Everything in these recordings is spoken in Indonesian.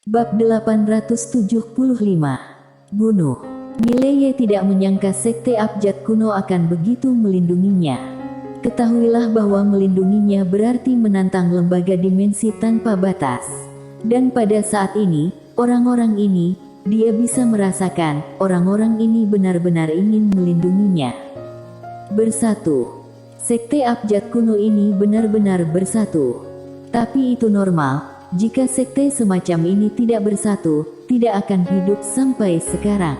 Bab 875. Bunuh. Mileye tidak menyangka sekte abjad kuno akan begitu melindunginya. Ketahuilah bahwa melindunginya berarti menantang lembaga dimensi tanpa batas. Dan pada saat ini, orang-orang ini, dia bisa merasakan, orang-orang ini benar-benar ingin melindunginya. Bersatu. Sekte abjad kuno ini benar-benar bersatu. Tapi itu normal, jika sekte semacam ini tidak bersatu, tidak akan hidup sampai sekarang.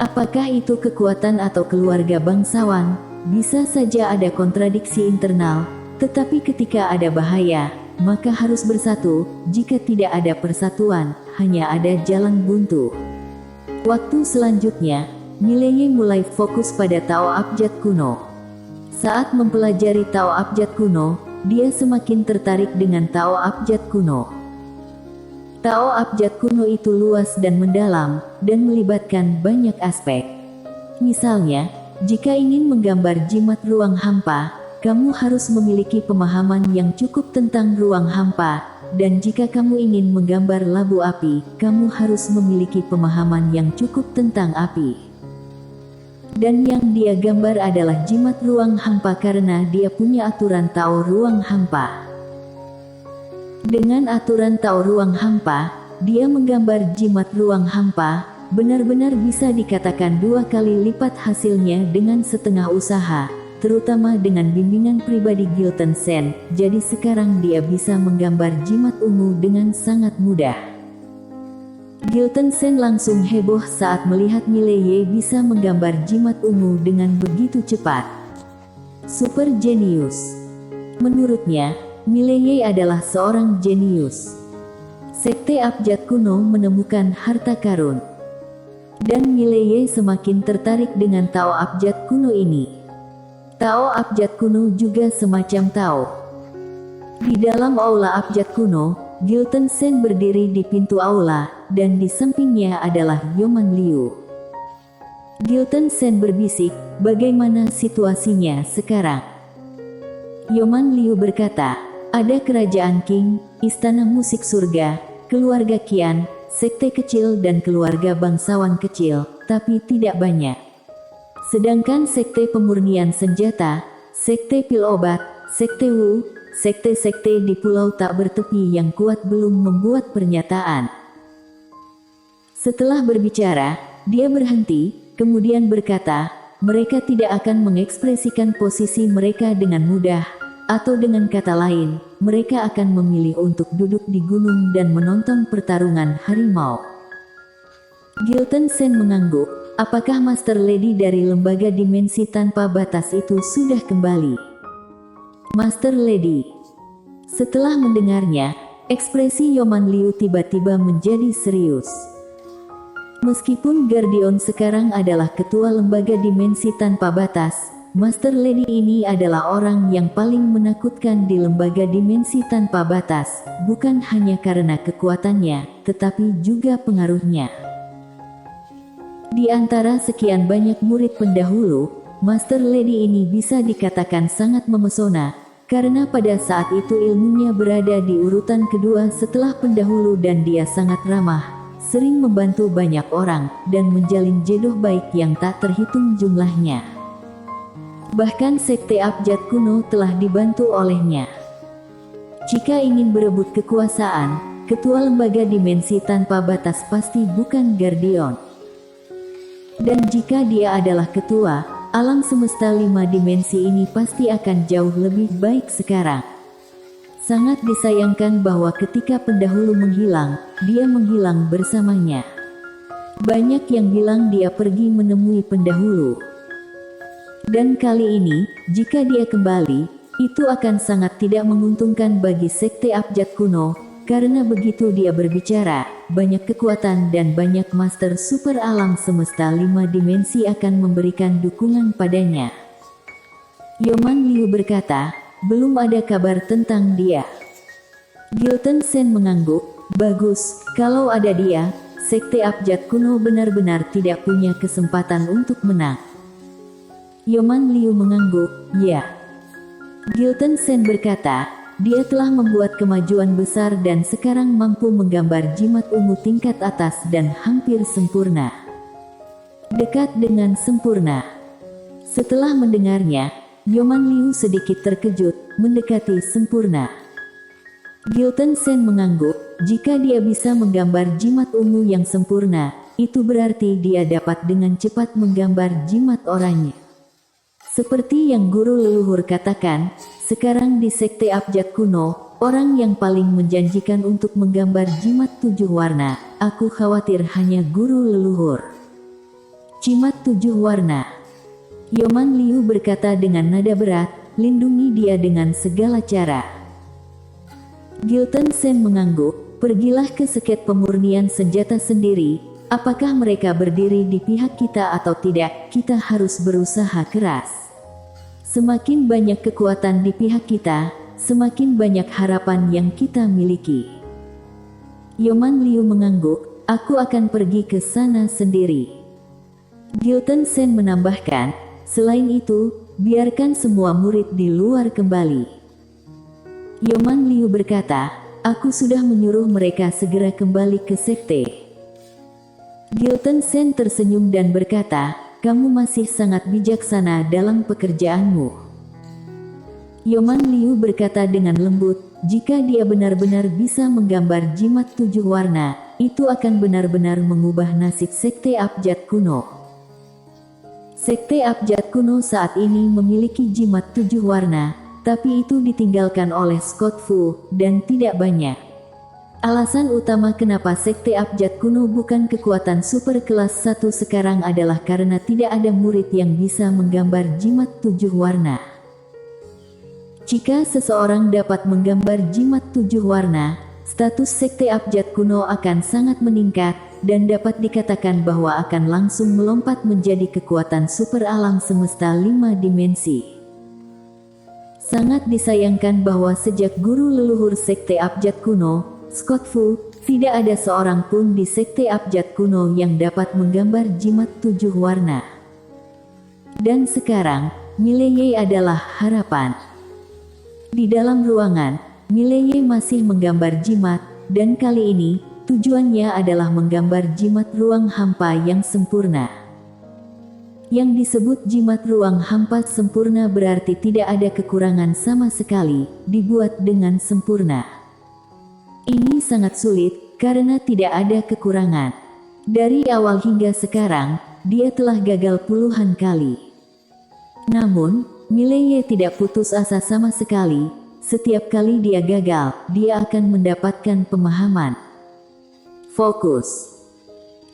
Apakah itu kekuatan atau keluarga bangsawan? Bisa saja ada kontradiksi internal, tetapi ketika ada bahaya, maka harus bersatu. Jika tidak ada persatuan, hanya ada jalan buntu. Waktu selanjutnya, Mileye mulai fokus pada Tao Abjad kuno. Saat mempelajari Tao Abjad kuno, dia semakin tertarik dengan Tao Abjad kuno. Tao Abjad kuno itu luas dan mendalam, dan melibatkan banyak aspek. Misalnya, jika ingin menggambar jimat ruang hampa, kamu harus memiliki pemahaman yang cukup tentang ruang hampa, dan jika kamu ingin menggambar labu api, kamu harus memiliki pemahaman yang cukup tentang api. Dan yang dia gambar adalah jimat ruang hampa karena dia punya aturan Tao ruang hampa. Dengan aturan Tao ruang hampa, dia menggambar jimat ruang hampa, benar-benar bisa dikatakan 2 kali lipat hasilnya dengan setengah usaha, terutama dengan bimbingan pribadi Gilton Sen. Jadi sekarang dia bisa menggambar jimat ungu dengan sangat mudah. Gilton Sen langsung heboh saat melihat Mileye bisa menggambar jimat ungu dengan begitu cepat. Super jenius. Menurutnya, Mileye adalah seorang jenius. Sekte abjad kuno menemukan harta karun. Dan Mileye semakin tertarik dengan Tao abjad kuno ini. Tao abjad kuno juga semacam Tao. Di dalam aula abjad kuno, Gilton Sen berdiri di pintu aula, dan di sampingnya adalah Yoman Liu. Gilton Sen berbisik, bagaimana situasinya sekarang? Yoman Liu berkata, ada kerajaan Qing, istana musik surga, keluarga Qian, sekte kecil dan keluarga bangsawan kecil, tapi tidak banyak. Sedangkan sekte pemurnian senjata, sekte pil obat, sekte Wu, sekte-sekte di pulau tak bertepi yang kuat belum membuat pernyataan. Setelah berbicara, dia berhenti, kemudian berkata, mereka tidak akan mengekspresikan posisi mereka dengan mudah, atau dengan kata lain, mereka akan memilih untuk duduk di gunung dan menonton pertarungan harimau. Gilton Sen mengangguk, apakah Master Lady dari lembaga dimensi tanpa batas itu sudah kembali? Master Lady. Setelah mendengarnya, ekspresi Yoman Liu tiba-tiba menjadi serius. Meskipun Guardian sekarang adalah ketua lembaga dimensi tanpa batas, Master Lady ini adalah orang yang paling menakutkan di lembaga dimensi tanpa batas, bukan hanya karena kekuatannya, tetapi juga pengaruhnya. Di antara sekian banyak murid pendahulu, Master Lady ini bisa dikatakan sangat memesona, karena pada saat itu ilmunya berada di urutan kedua setelah pendahulu dan dia sangat ramah, sering membantu banyak orang, dan menjalin jodoh baik yang tak terhitung jumlahnya. Bahkan sekte abjad kuno telah dibantu olehnya. Jika ingin berebut kekuasaan, ketua lembaga dimensi tanpa batas pasti bukan Guardian. Dan jika dia adalah ketua, alam semesta 5 dimensi ini pasti akan jauh lebih baik sekarang. Sangat disayangkan bahwa ketika pendahulu menghilang, dia menghilang bersamanya. Banyak yang bilang dia pergi menemui pendahulu. Dan kali ini, jika dia kembali, itu akan sangat tidak menguntungkan bagi sekte abjad kuno, karena begitu dia berbicara, banyak kekuatan dan banyak master super alam semesta 5 dimensi akan memberikan dukungan padanya. Yoman Liu berkata, belum ada kabar tentang dia. Gilton Sen mengangguk, bagus, kalau ada dia, sekte abjad kuno benar-benar tidak punya kesempatan untuk menang. Yoman Liu mengangguk, ya. Gilton Sen berkata, dia telah membuat kemajuan besar dan sekarang mampu menggambar jimat ungu tingkat atas dan hampir sempurna. Dekat dengan sempurna. Setelah mendengarnya, Yoman Liu sedikit terkejut, mendekati sempurna. Gilton Sen mengangguk, jika dia bisa menggambar jimat ungu yang sempurna, itu berarti dia dapat dengan cepat menggambar jimat oranye. Seperti yang guru leluhur katakan, sekarang di Sekte Abjad Kuno, orang yang paling menjanjikan untuk menggambar jimat 7 warna, aku khawatir hanya guru leluhur. Jimat 7 warna. Yoman Liu berkata dengan nada berat, lindungi dia dengan segala cara. Gilton Sen mengangguk, pergilah ke seket pemurnian senjata sendiri, apakah mereka berdiri di pihak kita atau tidak, kita harus berusaha keras. Semakin banyak kekuatan di pihak kita, semakin banyak harapan yang kita miliki. Yoman Liu mengangguk, aku akan pergi ke sana sendiri. Gilton Sen menambahkan, selain itu, biarkan semua murid di luar kembali. Yoman Liu berkata, aku sudah menyuruh mereka segera kembali ke sekte. Gilton Sen tersenyum dan berkata, kamu masih sangat bijaksana dalam pekerjaanmu. Yoman Liu berkata dengan lembut, jika dia benar-benar bisa menggambar jimat 7 warna, itu akan benar-benar mengubah nasib Sekte Abjad Kuno. Sekte Abjad Kuno saat ini memiliki jimat 7 warna, tapi itu ditinggalkan oleh Scott Fu, dan tidak banyak. Alasan utama kenapa Sekte Abjad Kuno bukan kekuatan super kelas 1 sekarang adalah karena tidak ada murid yang bisa menggambar jimat 7 warna. Jika seseorang dapat menggambar jimat 7 warna, status Sekte Abjad Kuno akan sangat meningkat, dan dapat dikatakan bahwa akan langsung melompat menjadi kekuatan super alam semesta 5 dimensi. Sangat disayangkan bahwa sejak guru leluhur Sekte Abjad Kuno, Scott Fu, tidak ada seorang pun di Sekte Abjad Kuno yang dapat menggambar jimat 7 warna. Dan sekarang, Mileye adalah harapan. Di dalam ruangan, Mileye masih menggambar jimat, dan kali ini, tujuannya adalah menggambar jimat ruang hampa yang sempurna. Yang disebut jimat ruang hampa sempurna berarti tidak ada kekurangan sama sekali, dibuat dengan sempurna. Ini sangat sulit, karena tidak ada kekurangan. Dari awal hingga sekarang, dia telah gagal puluhan kali. Namun, Mileye tidak putus asa sama sekali. Setiap kali dia gagal, dia akan mendapatkan pemahaman. Fokus.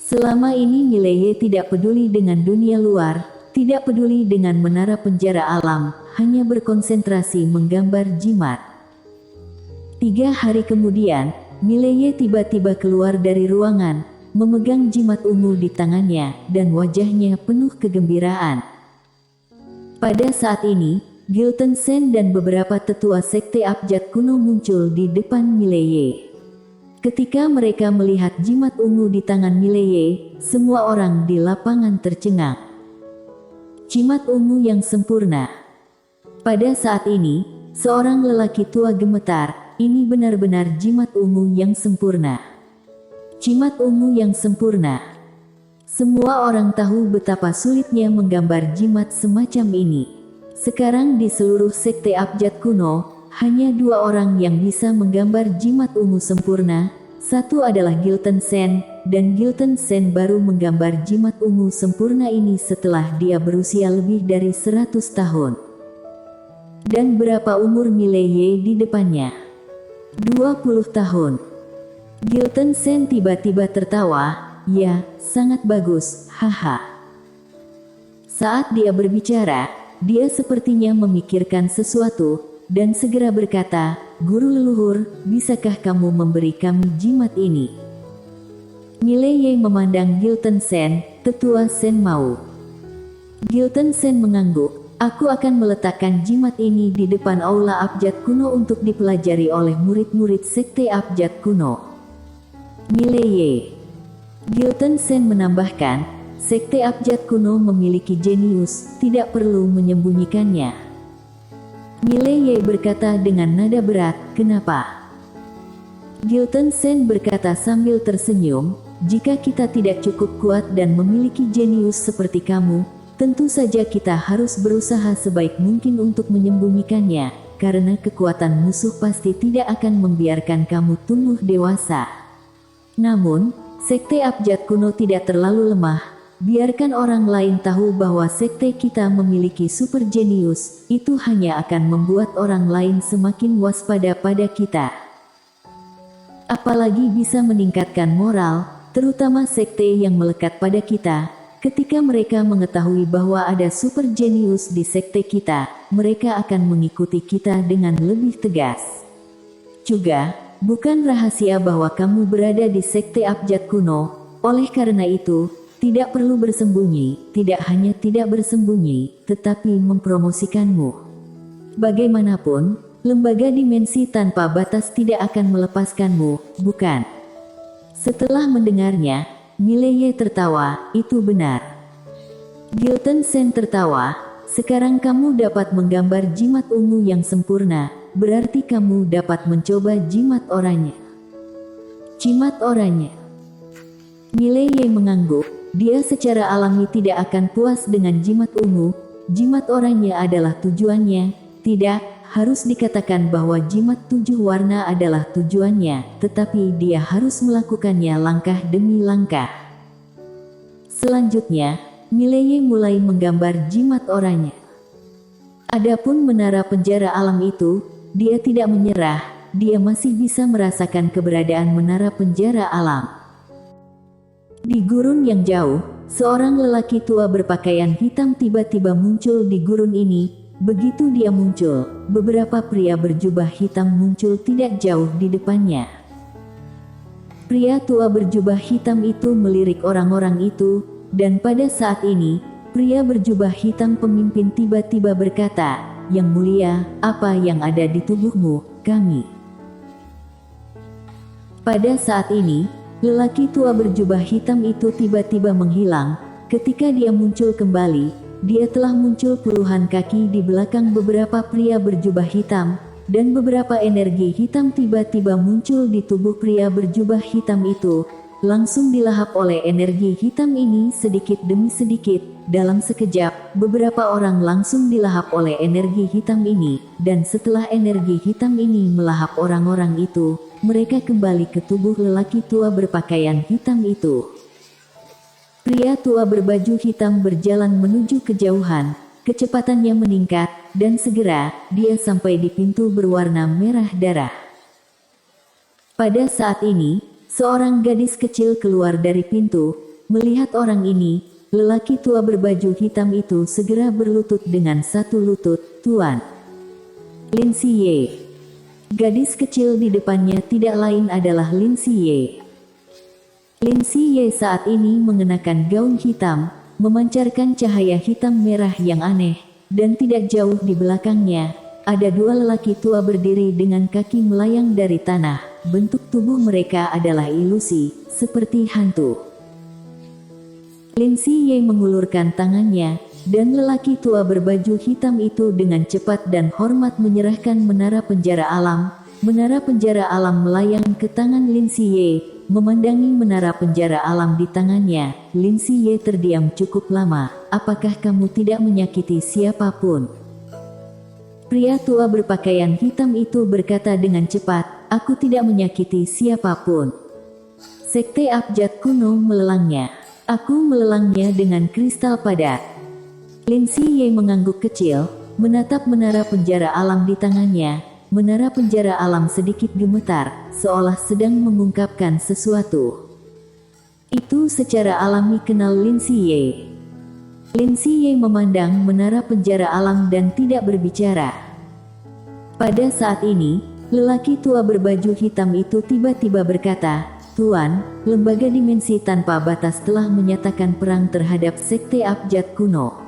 Selama ini Mileye tidak peduli dengan dunia luar, tidak peduli dengan menara penjara alam, hanya berkonsentrasi menggambar jimat. 3 hari kemudian, Mileye tiba-tiba keluar dari ruangan, memegang jimat ungu di tangannya, dan wajahnya penuh kegembiraan. Pada saat ini, Gilton Sen dan beberapa tetua Sekte Abjad Kuno muncul di depan Mileye. Ketika mereka melihat jimat ungu di tangan Mileye, semua orang di lapangan tercengang. Jimat ungu yang sempurna. Pada saat ini, seorang lelaki tua gemetar, ini benar-benar jimat ungu yang sempurna. Jimat ungu yang sempurna. Semua orang tahu betapa sulitnya menggambar jimat semacam ini. Sekarang di seluruh Sekte Abjad Kuno, hanya 2 orang yang bisa menggambar jimat ungu sempurna. Satu adalah Gilton Sen, dan Gilton Sen baru menggambar jimat ungu sempurna ini setelah dia berusia lebih dari 100 tahun. Dan berapa umur Mileye di depannya? 20 tahun. Gilton Sen tiba-tiba tertawa, ya, sangat bagus, haha. Saat dia berbicara, dia sepertinya memikirkan sesuatu, dan segera berkata, guru leluhur, bisakah kamu memberi kami jimat ini? Mileye memandang Gilton Sen, tetua Sen Mau. Gilton Sen mengangguk, aku akan meletakkan jimat ini di depan aula Abjad Kuno untuk dipelajari oleh murid-murid Sekte Abjad Kuno. Mileye. Gilton Sen menambahkan, Sekte Abjad Kuno memiliki jenius, tidak perlu menyembunyikannya. Mileye berkata dengan nada berat, kenapa? Gilton Sen berkata sambil tersenyum, jika kita tidak cukup kuat dan memiliki jenius seperti kamu, tentu saja kita harus berusaha sebaik mungkin untuk menyembunyikannya, karena kekuatan musuh pasti tidak akan membiarkan kamu tumbuh dewasa. Namun, sekte abjad kuno tidak terlalu lemah. Biarkan orang lain tahu bahwa sekte kita memiliki super jenius, itu hanya akan membuat orang lain semakin waspada pada kita. Apalagi bisa meningkatkan moral, terutama sekte yang melekat pada kita. Ketika mereka mengetahui bahwa ada super jenius di sekte kita, mereka akan mengikuti kita dengan lebih tegas. Juga, bukan rahasia bahwa kamu berada di sekte abjad kuno, oleh karena itu, tidak perlu bersembunyi, tidak hanya tidak bersembunyi, tetapi mempromosikanmu. Bagaimanapun, lembaga dimensi tanpa batas tidak akan melepaskanmu, bukan? Setelah mendengarnya, Mileye tertawa, itu benar. Gilton Sen tertawa, sekarang kamu dapat menggambar jimat ungu yang sempurna, berarti kamu dapat mencoba jimat oranye. Jimat oranye. Mileye mengangguk, dia secara alami tidak akan puas dengan jimat ungu, jimat oranye adalah tujuannya, tidak. Harus dikatakan bahwa jimat 7 warna adalah tujuannya, tetapi dia harus melakukannya langkah demi langkah. Selanjutnya, Mileye mulai menggambar jimat oranye. Adapun menara penjara alam itu, dia tidak menyerah, dia masih bisa merasakan keberadaan menara penjara alam. Di gurun yang jauh, seorang lelaki tua berpakaian hitam tiba-tiba muncul di gurun ini. Begitu dia muncul, beberapa pria berjubah hitam muncul tidak jauh di depannya. Pria tua berjubah hitam itu melirik orang-orang itu, dan pada saat ini, pria berjubah hitam pemimpin tiba-tiba berkata, "Yang mulia, apa yang ada di tubuhmu, kami?" Pada saat ini, lelaki tua berjubah hitam itu tiba-tiba menghilang. Ketika dia muncul kembali, dia telah muncul puluhan kaki di belakang beberapa pria berjubah hitam, dan beberapa energi hitam tiba-tiba muncul di tubuh pria berjubah hitam itu, langsung dilahap oleh energi hitam ini sedikit demi sedikit. Dalam sekejap, beberapa orang langsung dilahap oleh energi hitam ini, dan setelah energi hitam ini melahap orang-orang itu, mereka kembali ke tubuh lelaki tua berpakaian hitam itu. Pria tua berbaju hitam berjalan menuju kejauhan, kecepatannya meningkat, dan segera, dia sampai di pintu berwarna merah darah. Pada saat ini, seorang gadis kecil keluar dari pintu, melihat orang ini, lelaki tua berbaju hitam itu segera berlutut dengan satu lutut, "Tuan Lin Siye." Gadis kecil di depannya tidak lain adalah Lin Siye. Lin Siye saat ini mengenakan gaun hitam, memancarkan cahaya hitam merah yang aneh, dan tidak jauh di belakangnya, ada dua lelaki tua berdiri dengan kaki melayang dari tanah, bentuk tubuh mereka adalah ilusi, seperti hantu. Lin Siye mengulurkan tangannya, dan lelaki tua berbaju hitam itu dengan cepat dan hormat menyerahkan menara penjara alam. Menara penjara alam melayang ke tangan Lin Siye. Memandangi menara penjara alam di tangannya, Lin Siye terdiam cukup lama. "Apakah kamu tidak menyakiti siapapun?" Pria tua berpakaian hitam itu berkata dengan cepat, "Aku tidak menyakiti siapapun." Sekte abjad kuno melelangnya. "Aku melelangnya dengan kristal padat." Lin Siye mengangguk kecil, menatap menara penjara alam di tangannya. Menara penjara alam sedikit gemetar, seolah sedang mengungkapkan sesuatu. Itu secara alami kenal Lin Siye. Lin Siye memandang menara penjara alam dan tidak berbicara. Pada saat ini, lelaki tua berbaju hitam itu tiba-tiba berkata, "Tuan, lembaga dimensi tanpa batas telah menyatakan perang terhadap sekte abjad kuno."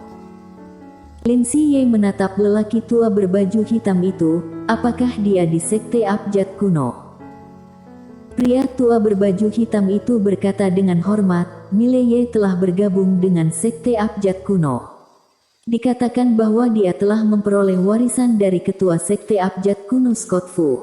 Lin Siye menatap lelaki tua berbaju hitam itu, apakah dia di sekte abjad kuno? Pria tua berbaju hitam itu berkata dengan hormat, "Mileye telah bergabung dengan sekte abjad kuno." Dikatakan bahwa dia telah memperoleh warisan dari ketua sekte abjad kuno Scott Fu.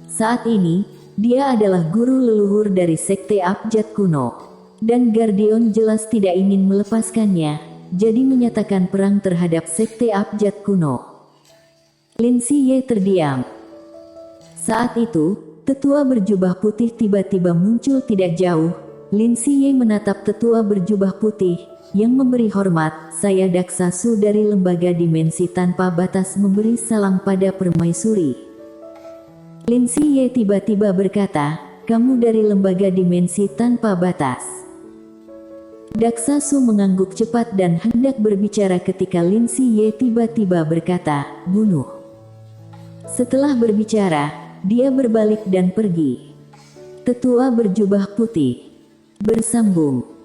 Saat ini, dia adalah guru leluhur dari sekte abjad kuno. Dan Guardian jelas tidak ingin melepaskannya, jadi menyatakan perang terhadap sekte abjad kuno. Lin Siye terdiam. Saat itu, tetua berjubah putih tiba-tiba muncul tidak jauh. Lin Siye menatap tetua berjubah putih, yang memberi hormat. Saya Daksa Su dari lembaga dimensi tanpa batas memberi salam pada permaisuri. Lin Siye tiba-tiba berkata, kamu dari lembaga dimensi tanpa batas. Daksa Su mengangguk cepat dan hendak berbicara ketika Lin Siye tiba-tiba berkata, bunuh. Setelah berbicara, dia berbalik dan pergi. Tetua berjubah putih bersambung.